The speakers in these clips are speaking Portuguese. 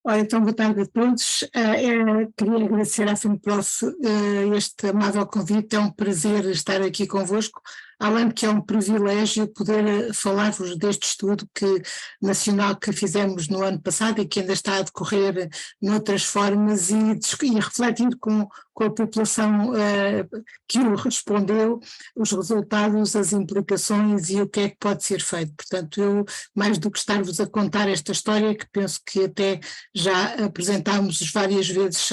Olha, então, boa tarde a todos. Queria agradecer à FEMPROF este amável convite, é um prazer estar aqui convosco, além de que é um privilégio poder falar-vos deste estudo nacional que fizemos no ano passado e que ainda está a decorrer noutras formas e refletir com a população que o respondeu, os resultados, as implicações e o que é que pode ser feito. Portanto, eu, mais do que estar-vos a contar esta história, que penso que até já apresentámos várias vezes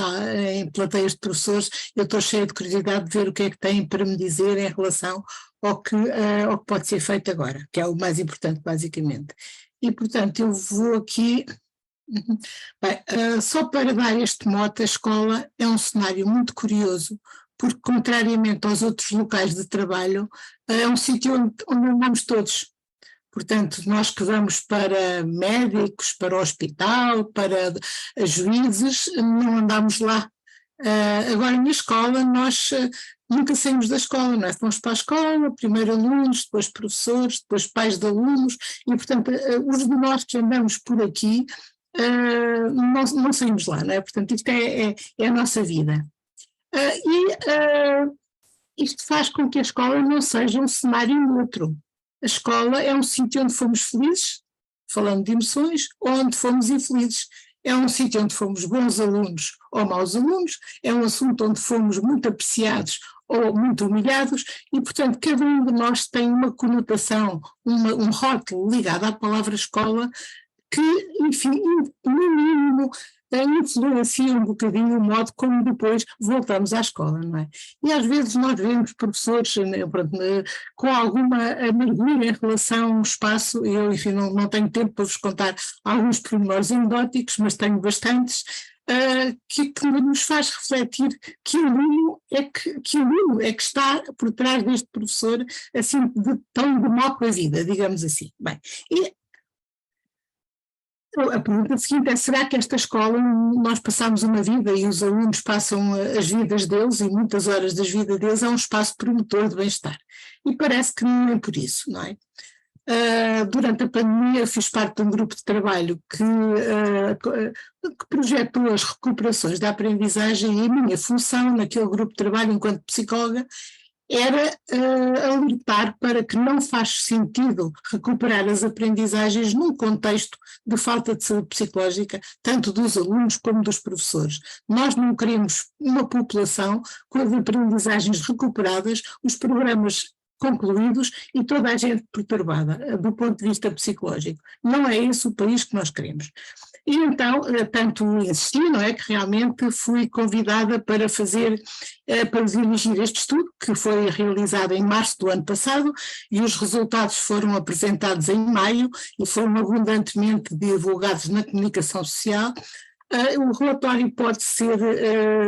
em plateias de professores, eu estou cheia de curiosidade de ver o que é que têm para me dizer em relação ao que pode ser feito agora, que é o mais importante, basicamente. E, portanto, eu vou aqui. Bem, só para dar este mote, a escola é um cenário muito curioso, porque, contrariamente aos outros locais de trabalho, é um sítio onde andamos todos. Portanto, nós que vamos para médicos, para o hospital, para juízes, não andamos lá. Agora, na escola, nós nunca saímos da escola, não é? Fomos para a escola, primeiro alunos, depois professores, depois pais de alunos, e, portanto, os de nós que andamos por aqui, não saímos lá, não é? Portanto, isto é a nossa vida. Isto faz com que a escola não seja um cenário neutro. A escola é um sítio onde fomos felizes, falando de emoções, ou onde fomos infelizes. É um sítio onde fomos bons alunos ou maus alunos, é um assunto onde fomos muito apreciados ou muito humilhados, e, portanto, cada um de nós tem uma conotação, um rótulo ligado à palavra escola, que, enfim, no mínimo, influencia um bocadinho o modo como depois voltamos à escola, não é? E às vezes nós vemos professores com alguma amargura em relação ao espaço, eu, enfim, não tenho tempo para vos contar alguns pormenores anedóticos, mas tenho bastantes, que nos faz refletir que o aluno é que está por trás deste professor, assim, tão de mal com a vida, digamos assim. Bem, e a pergunta seguinte é: será que esta escola, nós passamos uma vida e os alunos passam as vidas deles e muitas horas das vidas deles, é um espaço promotor de bem-estar? E parece que não é por isso, não é? Durante a pandemia eu fiz parte de um grupo de trabalho que projetou as recuperações da aprendizagem, e a minha função naquele grupo de trabalho enquanto psicóloga era alertar para que não faz sentido recuperar as aprendizagens num contexto de falta de saúde psicológica, tanto dos alunos como dos professores. Nós não queremos uma população com as aprendizagens recuperadas, os programas concluídos e toda a gente perturbada do ponto de vista psicológico. Não é esse o país que nós queremos. E então, tanto insisti, não é, que realmente fui convidada para dirigir este estudo, que foi realizado em março do ano passado, e os resultados foram apresentados em maio e foram abundantemente divulgados na comunicação social. O relatório pode ser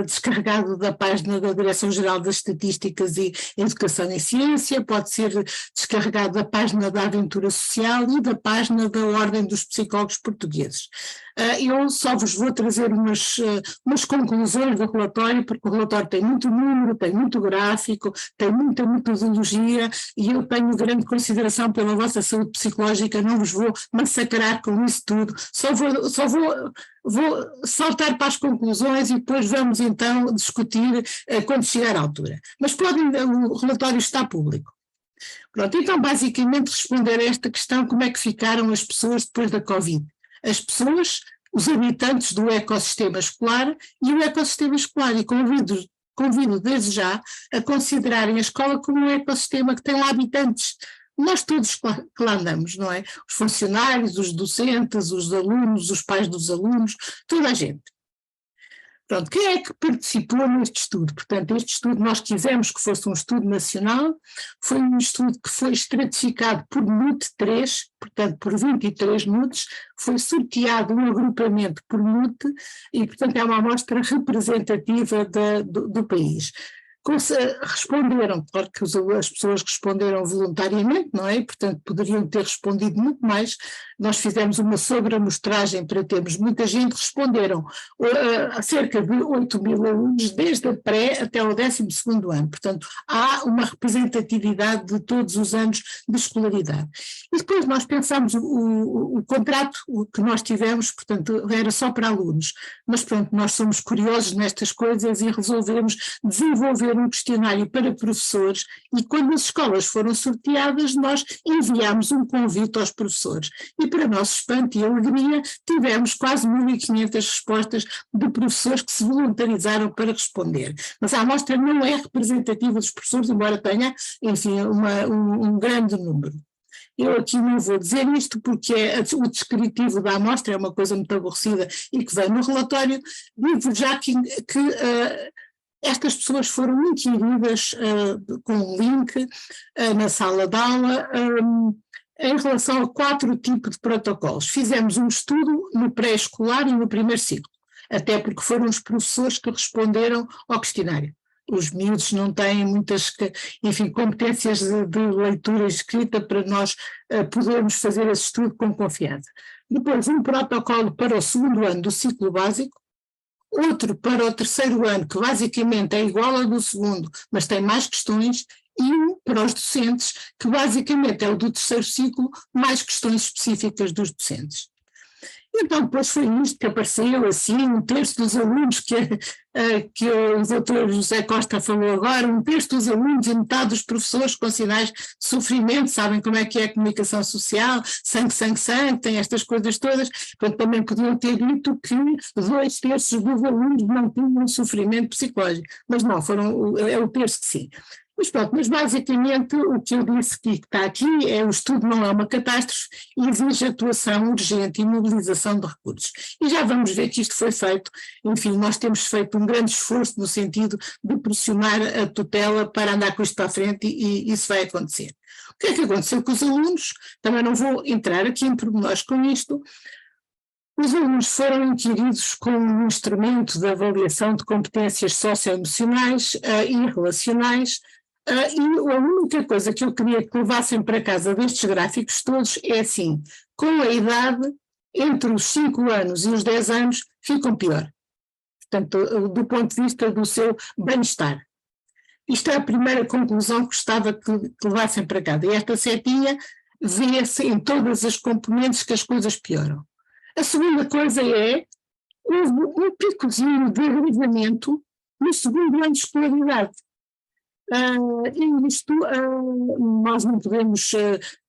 descarregado da página da Direção-Geral das Estatísticas e Educação e Ciência, pode ser descarregado da página da Aventura Social e da página da Ordem dos Psicólogos Portugueses. Eu só vos vou trazer umas conclusões do relatório, porque o relatório tem muito número, tem muito gráfico, tem muita metodologia, e eu tenho grande consideração pela vossa saúde psicológica, não vos vou massacrar com isso tudo, só vou saltar para as conclusões e depois vamos então discutir quando chegar à altura. Mas o relatório está público. Pronto, então basicamente responder a esta questão: como é que ficaram as pessoas depois da Covid? As pessoas, os habitantes do ecossistema escolar e o ecossistema escolar, e convido desde já a considerarem a escola como um ecossistema que tem lá habitantes. Nós todos que lá andamos, não é? Os funcionários, os docentes, os alunos, os pais dos alunos, toda a gente. Pronto, quem é que participou neste estudo? Portanto, este estudo nós quisemos que fosse um estudo nacional, foi um estudo que foi estratificado por NUT 3, portanto por 23 NUTs, foi sorteado um agrupamento por NUT e, portanto, é uma amostra representativa do país. responderam, claro que as pessoas responderam voluntariamente, não é? Portanto, poderiam ter respondido muito mais. Nós fizemos uma sobreamostragem para termos muita gente, responderam a cerca de 8.000 alunos, desde a pré até o 12º ano. Portanto, há uma representatividade de todos os anos de escolaridade. E depois nós pensámos, o contrato que nós tivemos, portanto, era só para alunos, mas pronto, nós somos curiosos nestas coisas e resolvemos desenvolver um questionário para professores, e quando as escolas foram sorteadas nós enviámos um convite aos professores e, para nosso espanto e alegria, tivemos quase 1.500 respostas de professores que se voluntarizaram para responder. Mas a amostra não é representativa dos professores, embora tenha, enfim, um grande número. Eu aqui não vou dizer isto porque o descritivo da amostra é uma coisa muito aborrecida e que vem no relatório. Digo já que estas pessoas foram inquiridas com um link na sala de aula em relação a 4 tipos de protocolos. Fizemos um estudo no pré-escolar e no primeiro ciclo, até porque foram os professores que responderam ao questionário. Os miúdos não têm muitas, enfim, competências de leitura e escrita para nós podermos fazer esse estudo com confiança. Depois, um protocolo para o 2º ano do ciclo básico, outro para o 3º ano, que basicamente é igual ao do 2º, mas tem mais questões, e um para os docentes, que basicamente é o do 3º ciclo, mais questões específicas dos docentes. Então depois foi isto que apareceu, assim, 1/3 dos alunos que o doutor José Costa falou agora, 1/3 dos alunos e metade dos professores com sinais de sofrimento, sabem como é que é a comunicação social, sangue, sangue, sangue, tem estas coisas todas. Portanto, também podiam ter dito que 2/3 dos alunos não tinham sofrimento psicológico, mas não, é o terço que sim. Mas pronto, mas basicamente o que eu disse que está aqui é: o estudo não é uma catástrofe e exige atuação urgente e mobilização de recursos. E já vamos ver que isto foi feito. Enfim, nós temos feito um grande esforço no sentido de pressionar a tutela para andar com isto para a frente e isso vai acontecer. O que é que aconteceu com os alunos? Também não vou entrar aqui em pormenores com isto. Os alunos foram inquiridos com um instrumento de avaliação de competências socioemocionais e relacionais. E a única coisa que eu queria que levassem para casa destes gráficos todos é assim: com a idade, entre os 5 anos e os 10 anos, ficam pior. Portanto, do ponto de vista do seu bem-estar. Isto é a primeira conclusão que gostava que levassem para casa. E esta setinha vê-se em todas as componentes que as coisas pioram. A segunda coisa é: houve um picozinho de agravamento no 2º ano de escolaridade. E isto, nós não podemos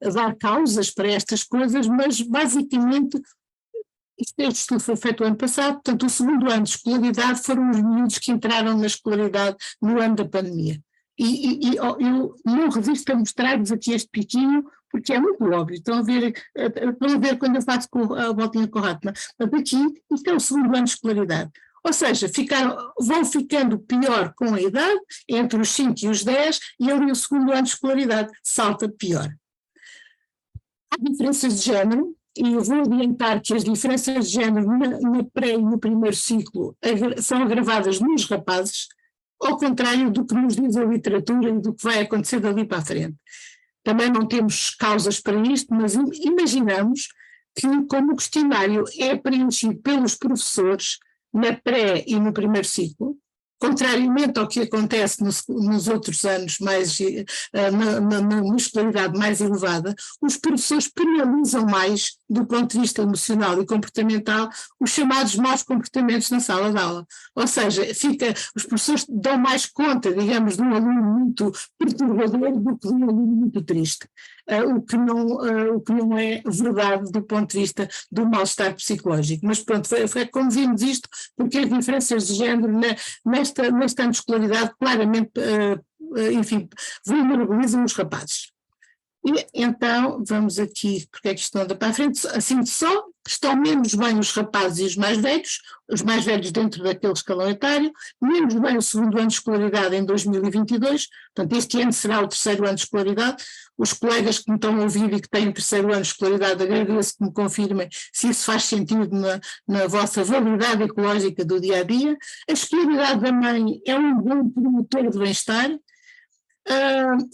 dar causas para estas coisas, mas basicamente este estudo foi feito o ano passado. Portanto, o 2º ano de escolaridade foram os miúdos que entraram na escolaridade no ano da pandemia. E eu não resisto a mostrar-vos aqui este piquinho, porque é muito óbvio. Estão a ver quando eu faço a voltinha com o rato. Portanto, aqui, isto é o 2º ano de escolaridade. Ou seja, vão ficando pior com a idade, entre os 5 e os 10, e ali o 2º ano de escolaridade salta pior. Há diferenças de género, e eu vou adiantar que as diferenças de género na pré e no primeiro ciclo são agravadas nos rapazes, ao contrário do que nos diz a literatura e do que vai acontecer dali para a frente. Também não temos causas para isto, mas imaginamos que, como o questionário é preenchido pelos professores na pré e no primeiro ciclo, contrariamente ao que acontece nos outros anos na escolaridade mais elevada, os professores penalizam mais, do ponto de vista emocional e comportamental, os chamados maus comportamentos na sala de aula. Ou seja, os professores dão mais conta, digamos, de um aluno muito perturbador do que de um aluno muito triste. O que não é verdade do ponto de vista do mal-estar psicológico. Mas pronto, foi como vimos isto, porque as diferenças de género neste ano de escolaridade claramente, enfim, vulnerabilizam os rapazes. E então, vamos aqui, porque é que isto não anda para a frente, assim só, estão menos bem os rapazes e os mais velhos dentro daquele escalão etário, menos bem o segundo ano de escolaridade em 2022, portanto este ano será o terceiro ano de escolaridade. Os colegas que me estão a ouvir e que têm o terceiro ano de escolaridade, agradeço que me confirmem se isso faz sentido na vossa validade ecológica do dia a dia. A escolaridade da mãe é um bom promotor de bem-estar.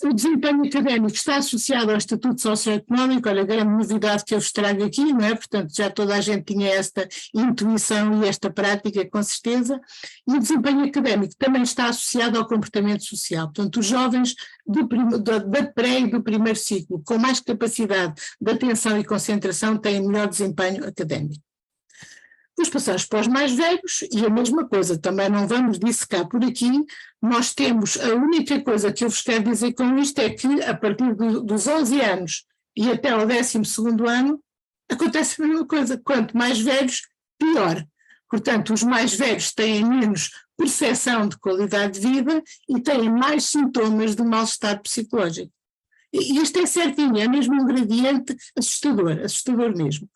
O desempenho académico está associado ao estatuto socioeconómico, olha, a grande novidade que eu vos trago aqui, não é? Portanto, já toda a gente tinha esta intuição e esta prática, com certeza, e o desempenho académico também está associado ao comportamento social. Portanto, os jovens da pré e do primeiro ciclo, com mais capacidade de atenção e concentração, têm melhor desempenho académico. Depois passamos para os mais velhos e a mesma coisa, também não vamos dissecar por aqui, nós temos, a única coisa que eu vos quero dizer com isto é que a partir dos 11 anos e até ao 12º ano, acontece a mesma coisa, quanto mais velhos, pior. Portanto, os mais velhos têm menos percepção de qualidade de vida e têm mais sintomas de mal-estar psicológico. E isto é certinho, é mesmo um gradiente assustador mesmo.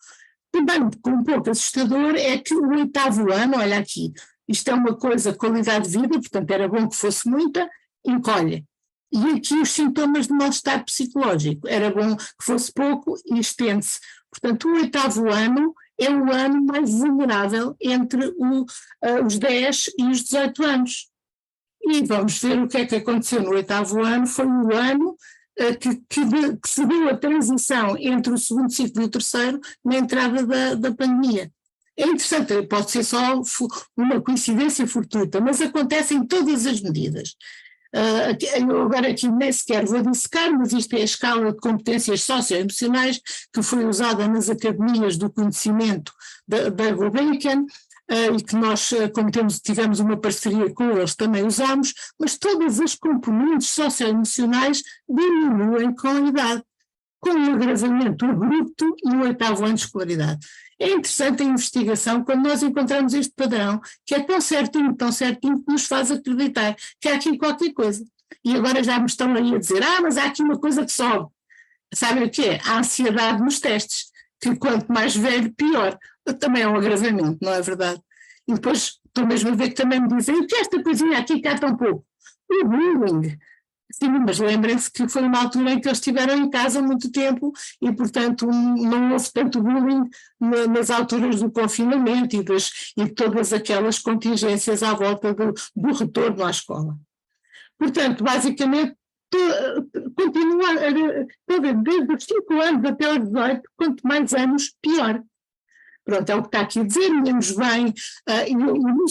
Também, um pouco assustador, é que o 8º ano, olha aqui, isto é uma coisa, qualidade de vida, portanto era bom que fosse muita, encolhe. E aqui os sintomas de mal-estar psicológico, era bom que fosse pouco e estende-se. Portanto, o 8º ano é o ano mais vulnerável entre os 10 e os 18 anos. E vamos ver o que é que aconteceu no 8º ano, foi o ano que se deu a transição entre o segundo ciclo e o terceiro na entrada da pandemia. É interessante, pode ser só uma coincidência fortuita, mas acontece em todas as medidas. Eu agora aqui nem sequer vou dissecar, mas isto é a escala de competências socioemocionais que foi usada nas academias do conhecimento da Gulbenkian, e que nós, como tivemos uma parceria com eles, também usamos, mas todas as componentes socioemocionais diminuem com a idade, com um agravamento abrupto no 8º ano de escolaridade. É interessante a investigação quando nós encontramos este padrão, que é tão certinho, que nos faz acreditar que há aqui qualquer coisa. E agora já me estão aí a dizer, mas há aqui uma coisa que sobe. Sabem o que é? A ansiedade nos testes, que quanto mais velho, pior. Também é um agravamento, não é verdade? E depois estou mesmo a ver que também me dizem, o que é esta coisinha aqui que há tão pouco? O bullying. Sim, mas lembrem-se que foi uma altura em que eles estiveram em casa há muito tempo e, portanto, não houve tanto bullying nas alturas do confinamento e de todas aquelas contingências à volta do retorno à escola. Portanto, basicamente, continua desde os 5 anos até os 18, quanto mais anos, pior. Pronto, é o que está aqui a dizer, menos bem, e no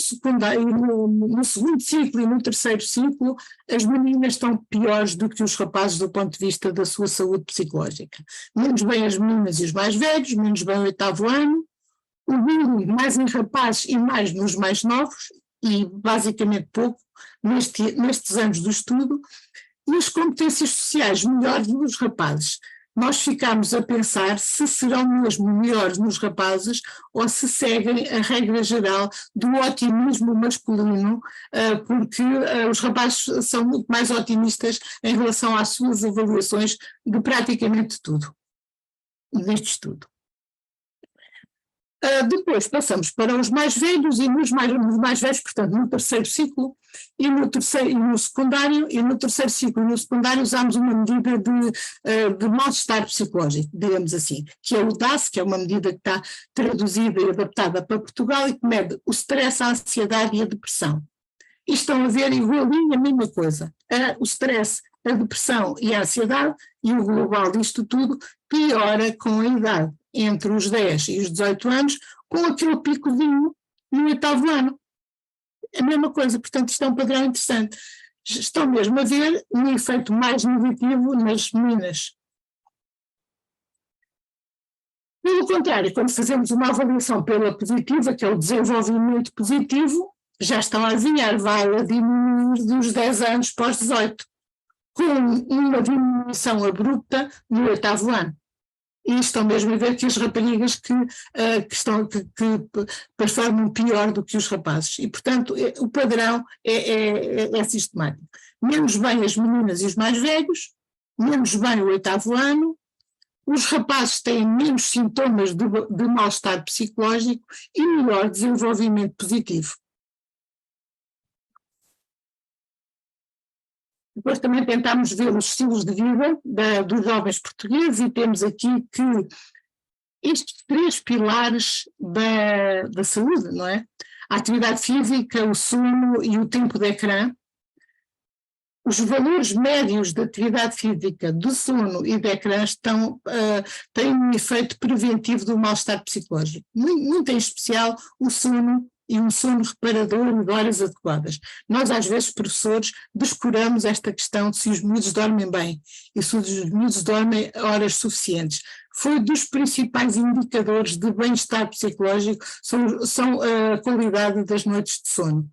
segundo ciclo e no terceiro ciclo, as meninas estão piores do que os rapazes do ponto de vista da sua saúde psicológica. Menos bem as meninas e os mais velhos, menos bem o 8º ano, o bullying mais em rapazes e mais nos mais novos, e basicamente pouco nestes anos do estudo, e as competências sociais melhores nos rapazes. Nós ficámos a pensar se serão mesmo melhores nos rapazes ou se seguem a regra geral do otimismo masculino, porque os rapazes são muito mais otimistas em relação às suas avaliações de praticamente tudo, neste estudo. Depois passamos para os mais velhos e nos mais velhos, portanto, no terceiro ciclo e no secundário, e no terceiro ciclo e no secundário usamos uma medida de mal-estar psicológico, digamos assim, que é o DASS, que é uma medida que está traduzida e adaptada para Portugal e que mede o stress, a ansiedade e a depressão. E estão a ver igualinho a mesma coisa, o stress, a depressão e a ansiedade, e o global disto tudo piora com a idade entre os 10 e os 18 anos, com aquele picozinho no 8º ano. A mesma coisa, portanto isto é um padrão interessante. Estão mesmo a ver um efeito mais negativo nas meninas. Pelo contrário, quando fazemos uma avaliação pela positiva, que é o desenvolvimento positivo, já estão a adivinhar, vai a diminuir dos 10 anos para os 18, com uma diminuição abrupta no 8º ano. E estão mesmo a ver que as raparigas que performam pior do que os rapazes. E, portanto, o padrão é sistemático. Menos bem as meninas e os mais velhos, menos bem o 8º ano, os rapazes têm menos sintomas de mal-estar psicológico e melhor desenvolvimento positivo. Depois também tentámos ver os estilos de vida dos jovens portugueses e temos aqui que estes 3 pilares da saúde, não é? A atividade física, o sono e o tempo de ecrã. Os valores médios de atividade física, do sono e de ecrã têm um efeito preventivo do mal-estar psicológico, muito em especial o sono e um sono reparador de horas adequadas. Nós, às vezes, professores, descuramos esta questão de se os miúdos dormem bem e se os miúdos dormem horas suficientes. Foi dos principais indicadores de bem-estar psicológico, são a qualidade das noites de sono.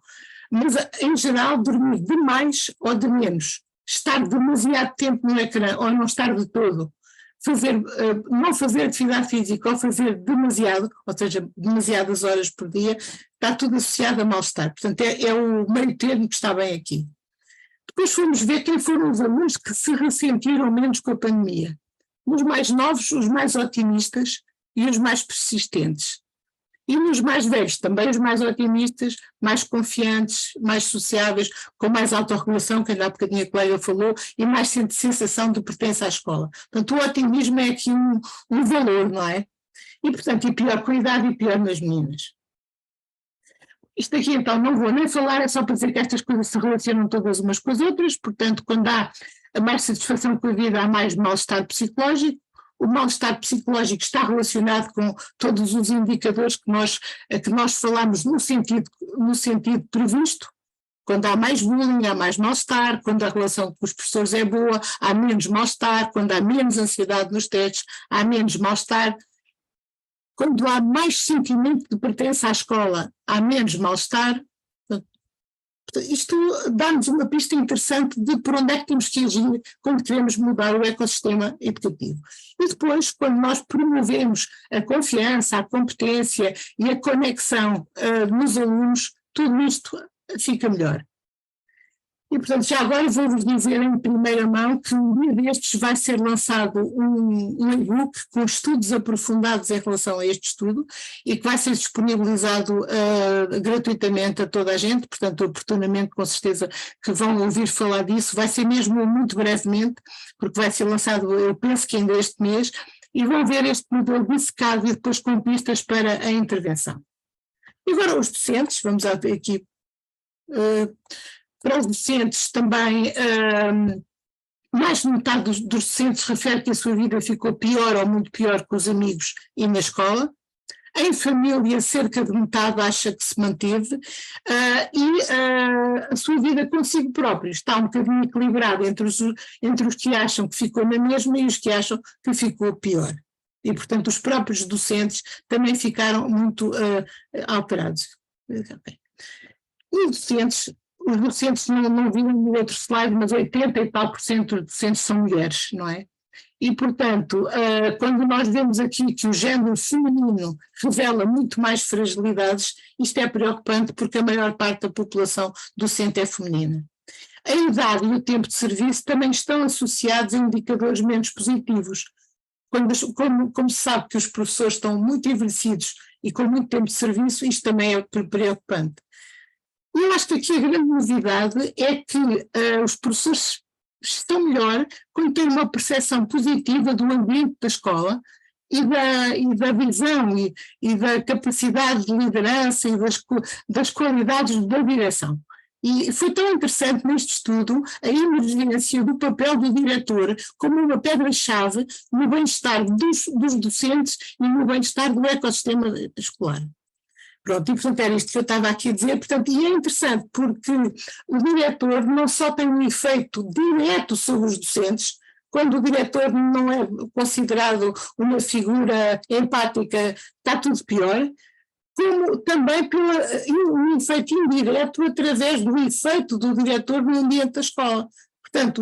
Mas, em geral, dormir de mais ou de menos, estar demasiado tempo no ecrã ou não estar de todo, não fazer atividade física ou fazer demasiado, ou seja, demasiadas horas por dia, está tudo associado a mal-estar. Portanto, é o meio termo que está bem aqui. Depois fomos ver quem foram os alunos que se ressentiram menos com a pandemia. Os mais novos, os mais otimistas e os mais persistentes. E nos mais velhos, também os mais otimistas, mais confiantes, mais sociáveis, com mais autorregulação, que ainda há bocadinho a colega falou, e mais sensação de pertença à escola. Portanto, o otimismo é aqui um valor, não é? E, portanto, e pior qualidade e pior nas meninas. Isto aqui, então, não vou nem falar, é só para dizer que estas coisas se relacionam todas umas com as outras, portanto, quando há mais satisfação com a vida, há mais mal-estar psicológico. O mal-estar psicológico está relacionado com todos os indicadores que nós falamos no sentido previsto. Quando há mais bullying, há mais mal-estar. Quando a relação com os professores é boa, há menos mal-estar. Quando há menos ansiedade nos testes, há menos mal-estar. Quando há mais sentimento de pertença à escola, há menos mal-estar. Isto dá-nos uma pista interessante de por onde é que temos que agir quando queremos mudar o ecossistema educativo. E depois, quando nós promovemos a confiança, a competência e a conexão nos alunos, tudo isto fica melhor. E, portanto, já agora vou-vos dizer em primeira mão que um dia destes vai ser lançado um e-book com estudos aprofundados em relação a este estudo e que vai ser disponibilizado gratuitamente a toda a gente, portanto, oportunamente, com certeza que vão ouvir falar disso, vai ser mesmo muito brevemente, porque vai ser lançado, eu penso que ainda este mês, e vão ver este modelo dissecado e depois com pistas para a intervenção. E agora os docentes, vamos aqui... para os docentes também, mais de metade dos docentes refere que a sua vida ficou pior ou muito pior com os amigos e na escola. Em família, cerca de metade acha que se manteve, e a sua vida consigo próprio está um bocadinho equilibrada entre os que acham que ficou na mesma e os que acham que ficou pior. E, portanto, os próprios docentes também ficaram muito alterados. Os docentes não viram no outro slide, mas 80 e tal % dos docentes são mulheres, não é? E, portanto, quando nós vemos aqui que o género feminino revela muito mais fragilidades, isto é preocupante porque a maior parte da população docente é feminina. A idade e o tempo de serviço também estão associados a indicadores menos positivos. Como se sabe que os professores estão muito envelhecidos e com muito tempo de serviço, isto também é preocupante. E eu acho que aqui a grande novidade é que os professores estão melhor quando têm uma percepção positiva do ambiente da escola e da visão e da capacidade de liderança e das qualidades da direção. E foi tão interessante neste estudo a emergência do papel do diretor como uma pedra-chave no bem-estar dos docentes e no bem-estar do ecossistema escolar. Pronto, e portanto era isto que eu estava aqui a dizer, portanto, e é interessante porque o diretor não só tem um efeito direto sobre os docentes, quando o diretor não é considerado uma figura empática, está tudo pior, como também um efeito indireto através do efeito do diretor no ambiente da escola. Portanto,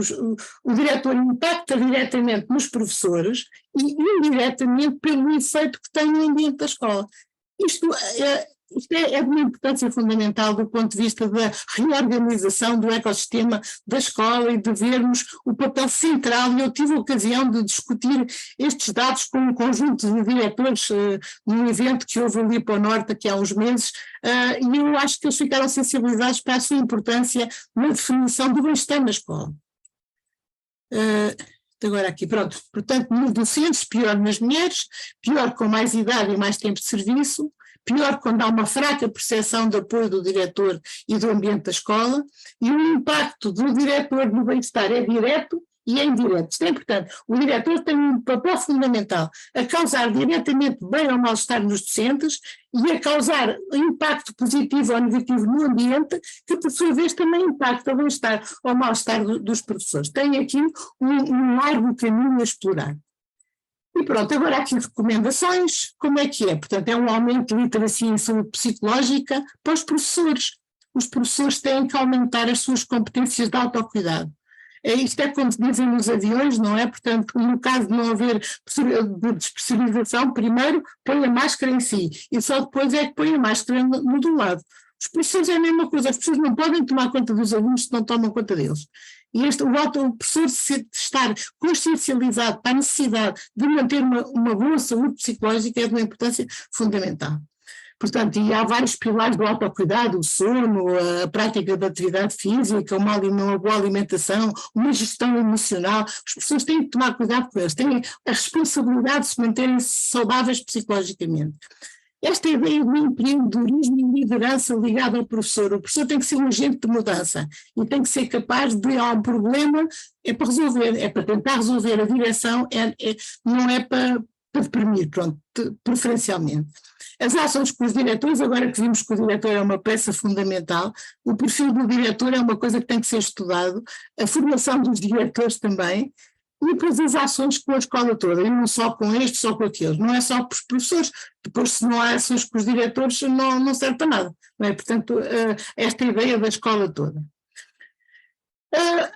o diretor impacta diretamente nos professores e indiretamente pelo efeito que tem no ambiente da escola. Isto isto é de uma importância fundamental do ponto de vista da reorganização do ecossistema da escola e de vermos o papel central, e eu tive a ocasião de discutir estes dados com um conjunto de diretores num evento que houve ali para o Norte aqui há uns meses, e eu acho que eles ficaram sensibilizados para a sua importância na definição do bem-estar na escola. Agora aqui, pronto, portanto, nos docentes, pior nas mulheres, pior com mais idade e mais tempo de serviço, pior quando há uma fraca percepção de apoio do diretor e do ambiente da escola, e o impacto do diretor no bem-estar é direto e é indireto. Isto é importante. O diretor tem um papel fundamental a causar diretamente bem ou mal-estar nos docentes e a causar impacto positivo ou negativo no ambiente, que por sua vez também impacta o bem-estar ou mal-estar dos professores. Tem aqui um largo caminho a explorar. E pronto, agora aqui recomendações, como é que é? Portanto, é um aumento de literacia em saúde psicológica para os professores. Os professores têm que aumentar as suas competências de autocuidado. Isto é como dizem nos aviões, não é? Portanto, no caso de não haver despressurização, primeiro põe a máscara em si e só depois é que põe a máscara no do lado. Os professores é a mesma coisa, as pessoas não podem tomar conta dos alunos se não tomam conta deles. E o professor estar consciencializado para a necessidade de manter uma boa saúde psicológica é de uma importância fundamental. Portanto, e há vários pilares do autocuidado, o sono, a prática de atividade física, uma boa alimentação, uma gestão emocional. Os professores têm que tomar cuidado com eles, têm a responsabilidade de se manterem saudáveis psicologicamente. Esta ideia do empreendedorismo e liderança ligada ao professor. O professor tem que ser um agente de mudança e tem que ser capaz de, há um problema, é para resolver, é para tentar resolver. A direção não é para deprimir, pronto, preferencialmente. As ações com os diretores, agora que vimos que o diretor é uma peça fundamental, o perfil do diretor é uma coisa que tem que ser estudado, a formação dos diretores também, e depois as ações com a escola toda, e não só com estes, só com aqueles, não é só para os professores, depois se não há ações com os diretores não serve para nada, não é? Portanto, esta ideia da escola toda.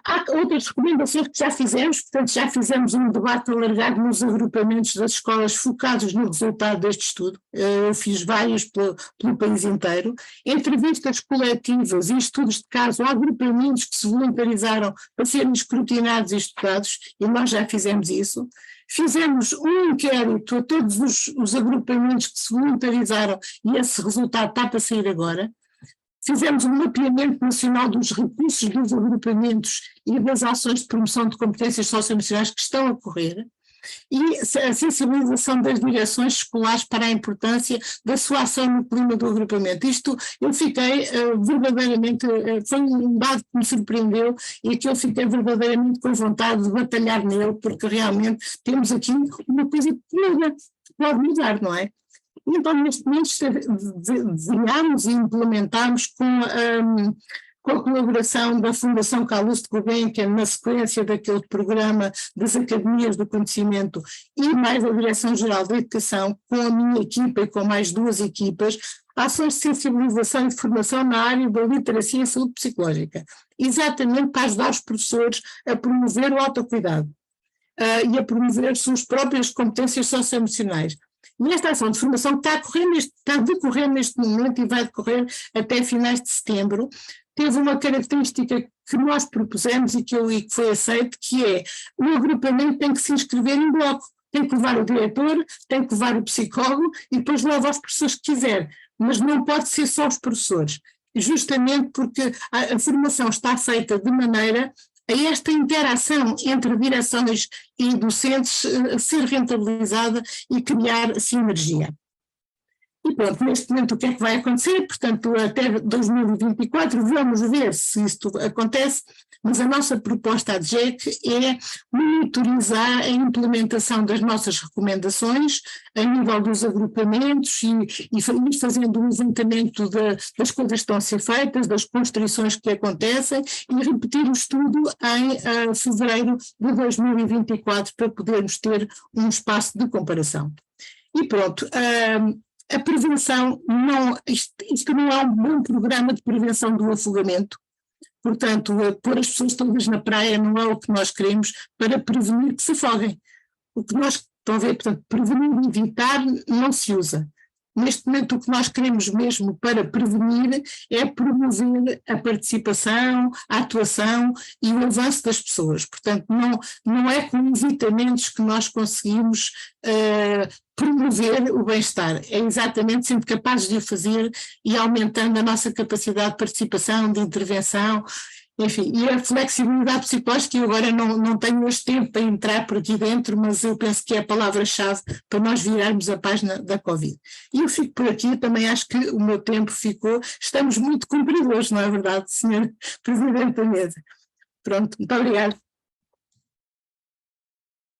Há outras recomendações que já fizemos, portanto já fizemos um debate alargado nos agrupamentos das escolas focados no resultado deste estudo, eu fiz vários pelo país inteiro, entrevistas coletivas e estudos de caso a agrupamentos que se voluntarizaram para serem escrutinados e estudados, e nós já fizemos isso. Fizemos um inquérito a todos os agrupamentos que se voluntarizaram e esse resultado está para sair agora. Fizemos um mapeamento nacional dos recursos dos agrupamentos e das ações de promoção de competências socioemocionais que estão a ocorrer e a sensibilização das direções escolares para a importância da sua ação no clima do agrupamento. Isto eu fiquei verdadeiramente, foi um dado que me surpreendeu e que eu fiquei verdadeiramente com vontade de batalhar nele, porque realmente temos aqui uma coisa que pode mudar, não é? Então, neste momento, desenhámos e implementámos com a colaboração da Fundação Calouste Gulbenkian, na sequência daquele programa das Academias do Conhecimento e mais a Direção-Geral da Educação, com a minha equipa e com mais duas equipas, ações de sensibilização e de formação na área da literacia e saúde psicológica, exatamente para ajudar os professores a promover o autocuidado e a promover as suas próprias competências socioemocionais. E esta ação de formação está a decorrer neste momento e vai decorrer até finais de setembro. Teve uma característica que nós propusemos e que foi aceito, que é o agrupamento tem que se inscrever em bloco, tem que levar o diretor, tem que levar o psicólogo e depois leva os professores que quiser, mas não pode ser só os professores, justamente porque a formação está feita de maneira a esta interação entre direções e docentes ser rentabilizada e criar sinergia. E pronto, neste momento o que é que vai acontecer? Portanto, até 2024 vamos ver se isto acontece, mas a nossa proposta à DGEC é monitorizar a implementação das nossas recomendações a nível dos agrupamentos e fazendo um levantamento das coisas que estão a ser feitas, das constrições que acontecem e repetir o estudo em fevereiro de 2024 para podermos ter um espaço de comparação. E pronto, a prevenção, isto não é um bom programa de prevenção do afogamento, portanto, pôr as pessoas todas na praia não é o que nós queremos para prevenir que se afoguem. O que nós, estão a ver, portanto, prevenir e evitar não se usa. neste momento o que nós queremos mesmo para prevenir é promover a participação, a atuação e o avanço das pessoas. Portanto, não é com evitamentos que nós conseguimos promover o bem-estar, é exatamente sendo capazes de o fazer e aumentando a nossa capacidade de participação, de intervenção, enfim, e a flexibilidade psicológica, eu agora não tenho hoje tempo para entrar por aqui dentro, mas eu penso que é a palavra-chave para nós virarmos a página da Covid. E eu fico por aqui, também acho que o meu tempo ficou, estamos muito cumpridores, não é verdade, Sr. Presidente da Mesa? Pronto, muito obrigada.